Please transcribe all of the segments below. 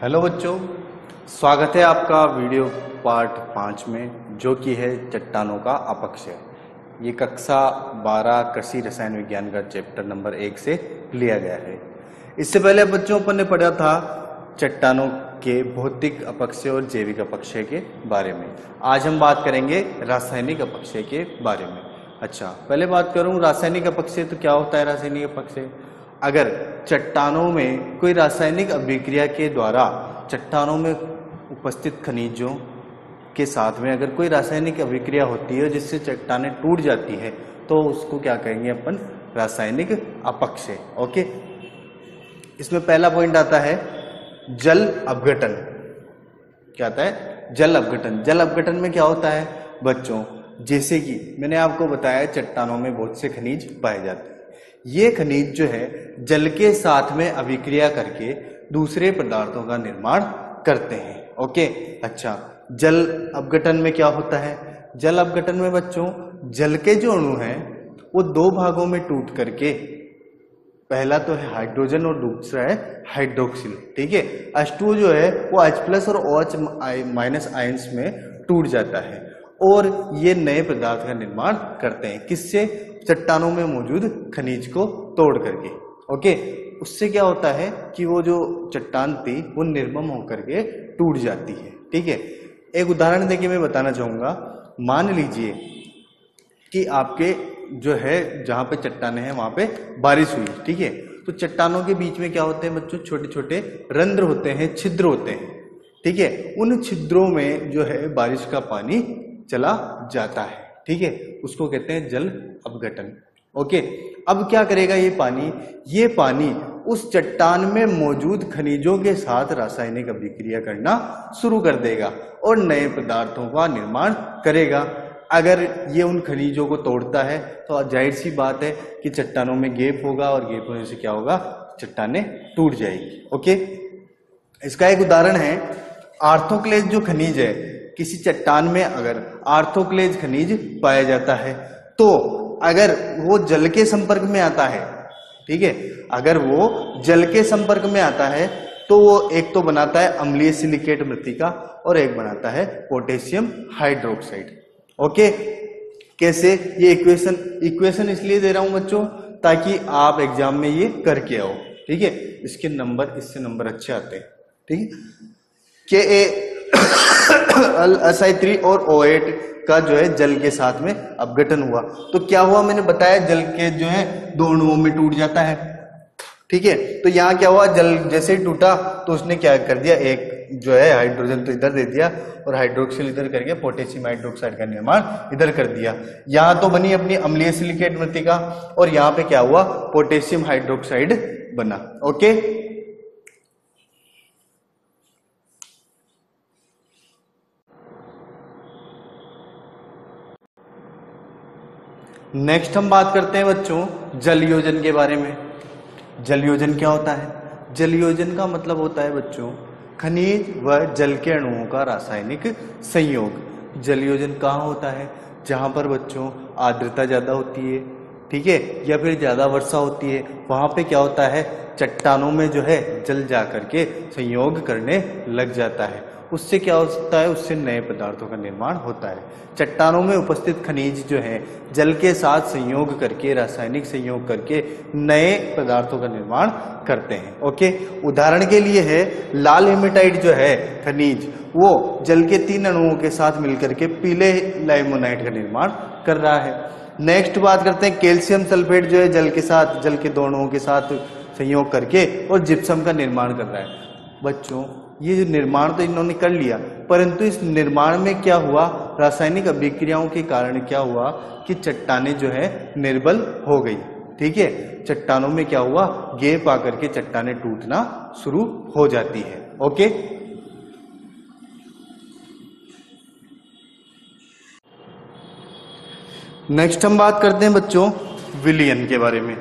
Hello बच्चों, स्वागत है आपका वीडियो पार्ट 5 में, जो कि है चट्टानों का अपक्षय। ये कक्षा 12 कृषि रसायन विज्ञान का चैप्टर नंबर 1 से लिया गया है। इससे पहले बच्चों अपन ने पढ़ा था चट्टानों के भौतिक अपक्षय और जैविक अपक्षय के बारे में। आज हम बात करेंगे रासायनिक अपक्षय के बारे में। अच्छा, पहले बात करूं रासायनिक अपक्षय। तो क्या होता है रासायनिक अपक्षय? अगर चट्टानों में कोई रासायनिक अभिक्रिया के द्वारा चट्टानों में उपस्थित खनिजों के साथ में अगर कोई रासायनिक अभिक्रिया होती है जिससे चट्टानें टूट जाती है, तो उसको क्या कहेंगे अपन? रासायनिक अपक्षय। ओके, इसमें पहला पॉइंट आता है जल अपघटन। क्या आता है? जल अपघटन। जल अपघटन में क्या होता है बच्चों? जैसे कि मैंने आपको बताया चट्टानों में बहुत से खनिज पाए जाते हैं। ये खनिज जो है जल के साथ में अभिक्रिया करके दूसरे पदार्थों का निर्माण करते हैं। ओके, अच्छा, जल अपघटन में क्या होता है? जल अपघटन में बच्चों जल के जो अणु हैं वो दो भागों में टूट करके, पहला तो है हाइड्रोजन और दूसरा है हाइड्रोक्सिल। ठीक है, H2O जो है वो H+ और OH- आयंस में टूट जाता है और ये नए पदार्थ का निर्माण करते हैं। किससे? चट्टानों में मौजूद खनिज को तोड़ करके। ओके, उससे क्या होता है कि वो जो चट्टान थी वो निर्मम होकर के टूट जाती है। ठीक है, एक उदाहरण देके मैं बताना चाहूंगा। मान लीजिए कि आपके जो है जहां पे चट्टानें हैं वहां पे बारिश हुई। ठीक है, तो चट्टानों के बीच में क्या होते हैं बच्चों? छोटे छोटे रंध्र होते हैं, छिद्र होते हैं। ठीक है, उन छिद्रों में जो है बारिश का पानी चला जाता है। ठीक है, उसको कहते हैं जल अपघटन। ओके, अब क्या करेगा ये पानी? ये पानी उस चट्टान में मौजूद खनिजों के साथ रासायनिक अभिक्रिया करना शुरू कर देगा और नए पदार्थों का निर्माण करेगा। अगर ये उन खनिजों को तोड़ता है तो जाहिर सी बात है कि चट्टानों में गैप होगा और गैप होने से क्या होगा? चट्टानें टूट जाएगी। ओके, इसका एक उदाहरण है आर्थोक्लेज जो खनिज है। किसी चट्टान में अगर आर्थोक्लेज खनिज पाया जाता है तो अगर वो जल के संपर्क में आता है, ठीक है, अगर वो जल के संपर्क में आता है तो वो एक तो बनाता है अम्लीय सिलिकेट मृतिका और एक बनाता है पोटेशियम हाइड्रोक्साइड। ओके, कैसे? ये इक्वेशन इसलिए दे रहा हूं बच्चों ताकि आप एग्जाम में ये करके आओ। ठीक है, इसके नंबर, इससे नंबर अच्छे आते हैं। ठीक है, KaSi3 और O8 का जो है जल के साथ में अपघटन हुआ तो क्या हुआ? मैंने बताया जल के जो है दो अणुओं में टूट जाता है। ठीक है, तो यहाँ क्या हुआ? जल जैसे ही टूटा तो उसने क्या कर दिया? एक जो है हाइड्रोजन तो इधर दे दिया और हाइड्रोक्सिल इधर करके पोटेशियम हाइड्रोक्साइड का निर्माण इधर कर दिया। यहाँ तो बनी अपनी अम्लीय सिलिकेट मृतिका और यहाँ पे क्या हुआ? पोटेशियम हाइड्रोक्साइड बना। ओके, नेक्स्ट हम बात करते हैं बच्चों जल योजन के बारे में। जल योजन क्या होता है? जल योजन का मतलब होता है बच्चों खनिज व जल के अणुओं का रासायनिक संयोग। जल योजन कहाँ होता है? जहां पर बच्चों आर्द्रता ज्यादा होती है, ठीक है, या फिर ज्यादा वर्षा होती है, वहां पे क्या होता है? चट्टानों में जो है जल जा करके संयोग करने लग जाता है। उससे क्या होता है? उससे नए पदार्थों का निर्माण होता है। चट्टानों में उपस्थित खनिज जो है जल के साथ संयोग करके, रासायनिक संयोग करके नए पदार्थों का निर्माण करते हैं। ओके, उदाहरण के लिए है लाल हेमेटाइट जो है खनिज, वो जल के 3 अणुओं के साथ मिलकर के पीले लाइमोनाइट का निर्माण कर रहा है। नेक्स्ट बात करते हैं कैल्शियम सल्फेट जो है जल के साथ, जल के 2 अणुओं के साथ संयोग करके और जिप्सम का निर्माण कर रहा है। बच्चों ये जो निर्माण तो इन्होंने कर लिया, परंतु इस निर्माण में क्या हुआ? रासायनिक अभिक्रियाओं के कारण क्या हुआ कि चट्टानें जो है निर्बल हो गई। ठीक है, चट्टानों में क्या हुआ? गैप आकर के चट्टानें टूटना शुरू हो जाती है। ओके, नेक्स्ट हम बात करते हैं बच्चों विलयन के बारे में।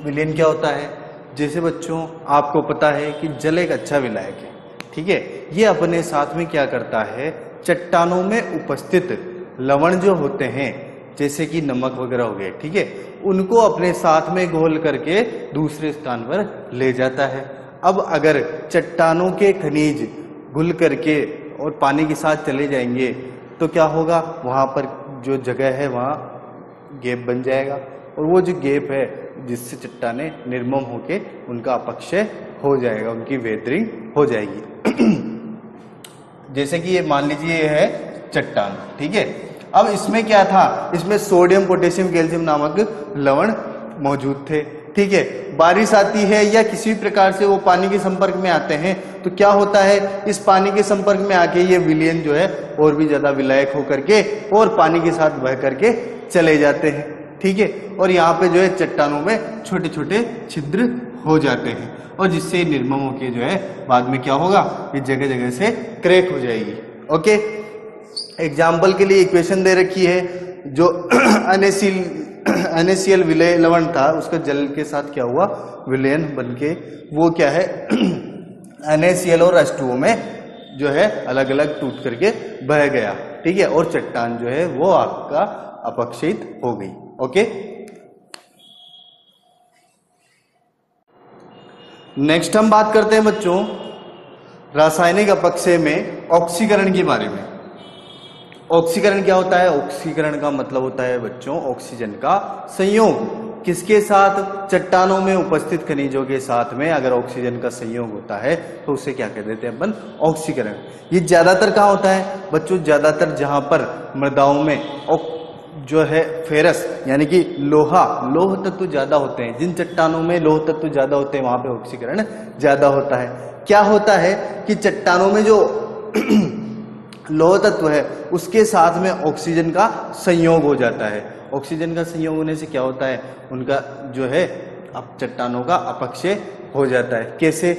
विलयन क्या होता है? जैसे बच्चों आपको पता है कि जल एक अच्छा विलायक है। ठीक है, ये अपने साथ में क्या करता है? चट्टानों में उपस्थित लवण जो होते हैं जैसे कि नमक वगैरह हो गए, ठीक है, उनको अपने साथ में घोल करके दूसरे स्थान पर ले जाता है। अब अगर चट्टानों के खनिज घुल करके और पानी के साथ चले जाएंगे तो क्या होगा, वहां पर जो जगह है वहां गैप बन जाएगा और वो जो गैप है जिससे चट्टाने निर्मम होके उनका अपक्षय हो जाएगा, उनकी वेदरिंग हो जाएगी। जैसे कि ये मान लीजिए ये है चट्टान, ठीक है। अब इसमें क्या था, इसमें सोडियम पोटेशियम कैल्शियम नामक लवण मौजूद थे, ठीक है। बारिश आती है या किसी भी प्रकार से वो पानी के संपर्क में आते हैं तो क्या होता है, इस पानी के संपर्क में आके ये विलयन जो है और भी ज्यादा विलायक होकर के और पानी के साथ बह करके चले जाते हैं, ठीक है। और यहाँ पे जो है चट्टानों में छोटे छोटे छिद्र हो जाते हैं और जिससे निर्मम होके जो है बाद में क्या होगा, ये जगह जगह से क्रैक हो जाएगी। ओके, एग्जाम्पल के लिए इक्वेशन दे रखी है, जो NaCl विलय लवण था उसका जल के साथ क्या हुआ, विलयन बनके वो क्या है NaCl और H2O में जो है अलग अलग टूट करके बह गया, ठीक है। और चट्टान जो है वो आपका अपक्षयित हो गई। ओके, नेक्स्ट हम बात करते हैं बच्चों रासायनिक अपक्षय में ऑक्सीकरण के बारे में। ऑक्सीकरण क्या होता है, ऑक्सीकरण का मतलब होता है बच्चों ऑक्सीजन का संयोग। किसके साथ, चट्टानों में उपस्थित खनिजों के साथ में अगर ऑक्सीजन का संयोग होता है तो उसे क्या कह देते हैं अपन, ऑक्सीकरण। ये ज्यादातर कहाँ होता है बच्चों, ज्यादातर जहां पर मृदाओं में जो है फेरस यानी कि लौह तत्व ज्यादा होते हैं, जिन चट्टानों में लौह तत्व ज्यादा होते हैं वहां पे ऑक्सीकरण ज्यादा होता है। क्या होता है कि चट्टानों में जो लौह तत्व है उसके साथ में ऑक्सीजन का संयोग हो जाता है। ऑक्सीजन का संयोग होने से क्या होता है, उनका जो है अब चट्टानों का अपक्षय हो जाता है। कैसे,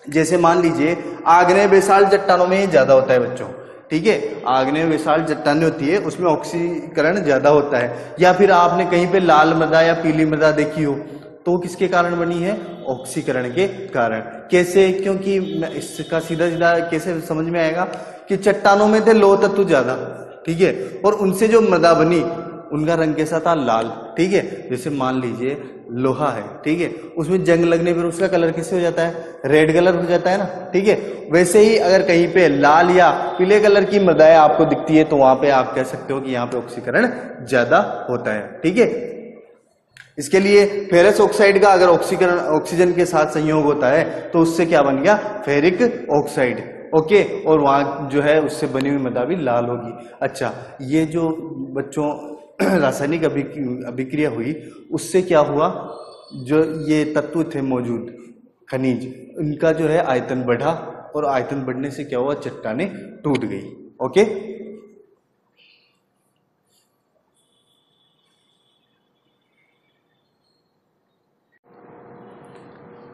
जैसे मान लीजिए आग्नेय बेसाल्ट चट्टानों में ज्यादा होता है बच्चों, ठीक है। आग्नेय बेसाल्ट चट्टानें होती है उसमें ऑक्सीकरण ज्यादा होता है। या फिर आपने कहीं पे लाल मृदा या पीली मृदा देखी हो तो किसके कारण बनी है, ऑक्सीकरण के कारण। कैसे, क्योंकि इसका सीधा सीधा कैसे समझ में आएगा कि चट्टानों में थे लौह तत्व ज्यादा, ठीक है, और उनसे जो मृदा बनी उनका रंग कैसा था, लाल, ठीक है। जैसे मान लीजिए लोहा है, ठीक है, उसमें जंग लगने पर उसका कलर कैसे हो जाता है, रेड कलर हो जाता है ना, ठीक है। वैसे ही अगर कहीं पे लाल या पीले कलर की मृदाएं आपको दिखती है तो वहां पे आप कह सकते हो कि यहाँ पे ऑक्सीकरण ज्यादा होता है, ठीक है। इसके लिए फेरस ऑक्साइड का अगर ऑक्सीजन के साथ संयोग होता है तो उससे क्या बन गया, फेरिक ऑक्साइड, ओके। और वहां जो है उससे बनी हुई मृदा भी लाल होगी। अच्छा, ये जो बच्चों रासायनिक अभिक्रिया हुई उससे क्या हुआ, जो ये तत्व थे मौजूद खनिज, उनका जो है आयतन बढ़ा और आयतन बढ़ने से क्या हुआ, चट्टानें टूट गई। ओके,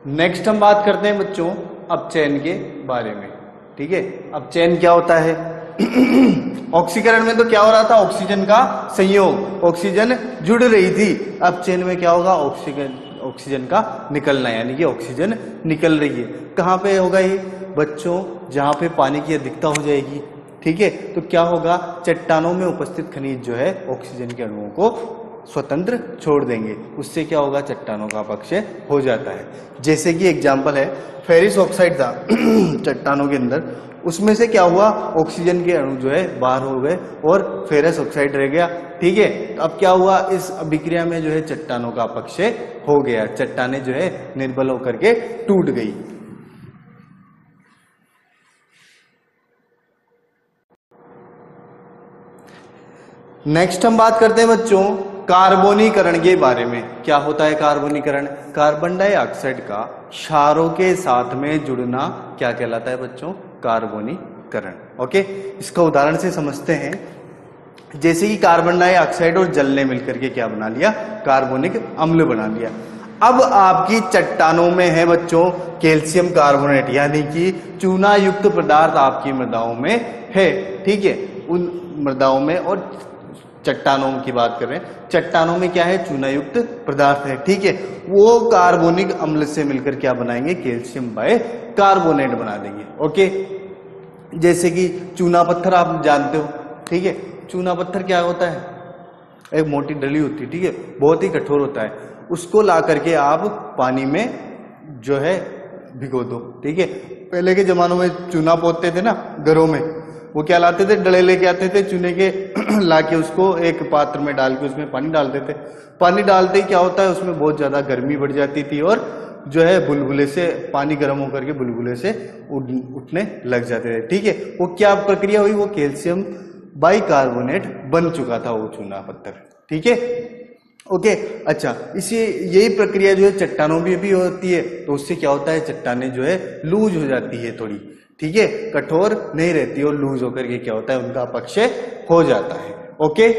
नेक्स्ट हम बात करते हैं बच्चों अपचयन के बारे में, ठीक है। अपचयन क्या होता है ऑक्सीकरण में तो क्या हो रहा था, ऑक्सीजन का संयोग, ऑक्सीजन जुड़ रही थी। अपचयन में क्या होगा, ऑक्सीजन का निकलना, यानी कि ऑक्सीजन निकल रही है। कहाँ पे होगा ये बच्चों, जहां पे पानी की अधिकता हो जाएगी, ठीक है। तो क्या होगा, चट्टानों में उपस्थित खनिज जो है ऑक्सीजन के अणुओं को स्वतंत्र छोड़ देंगे, उससे क्या होगा, चट्टानों का अपक्षय हो जाता है। जैसे कि एग्जाम्पल है फेरिस ऑक्साइड था चट्टानों के अंदर, उसमें से क्या हुआ, ऑक्सीजन के अणु जो है बाहर हो गए और फेरस ऑक्साइड रह गया, ठीक है। तो अब क्या हुआ, इस अभिक्रिया में जो है चट्टानों का अपक्षय हो गया, चट्टाने जो है निर्बल होकर के टूट गई। नेक्स्ट हम बात करते हैं बच्चों कार्बोनीकरण के बारे में। क्या होता है कार्बोनीकरण, कार्बन डाइऑक्साइड का क्षारों के साथ में जुड़ना क्या कहलाता है बच्चों, कार्बोनीकरण। ओके, इसका उदाहरण से समझते हैं। जैसे कि कार्बन डाइऑक्साइड और जल ने मिलकर के क्या बना लिया, कार्बोनिक अम्ल बना लिया। अब आपकी चट्टानों में है बच्चों कैल्शियम कार्बोनेट, यानी कि चूना युक्त पदार्थ आपकी मृदाओं में है, ठीक है। उन मृदाओं में और चट्टानों की बात कर रहे हैं, चट्टानों में क्या है, चूना युक्त पदार्थ है, ठीक है। वो कार्बोनिक अम्ल से मिलकर क्या बनाएंगे, कैल्शियम बाय कार्बोनेट बना देंगे। ओके, जैसे कि चूना पत्थर आप जानते हो, ठीक है। चूना पत्थर क्या होता है, एक मोटी डली होती है, ठीक है, बहुत ही कठोर होता है। उसको ला करके आप पानी में जो है भिगो दो। ठीक है, पहले के जमानों में चूना पोतते थे ना घरों में, वो क्या लाते थे, डले लेके आते थे चूने के लाके उसको एक पात्र में डाल के उसमें पानी डालते थे। पानी डालते ही क्या होता है, उसमें बहुत ज्यादा गर्मी बढ़ जाती थी और जो है बुलबुले से, पानी गर्म होकर के बुलबुले से उठने लग जाते थे। ठीक है, वो क्या प्रक्रिया हुई, वो कैल्शियम बाइकार्बोनेट बन चुका था वो चूना पत्थर। ठीक है, ओके। अच्छा, इसी यही प्रक्रिया जो है चट्टानों में भी होती है, तो उससे क्या होता है, चट्टानें जो है लूज हो जाती है थोड़ी। ठीक है, कठोर नहीं रहती और लूज होकर के क्या होता है, उनका अपक्षय हो जाता है। ओके।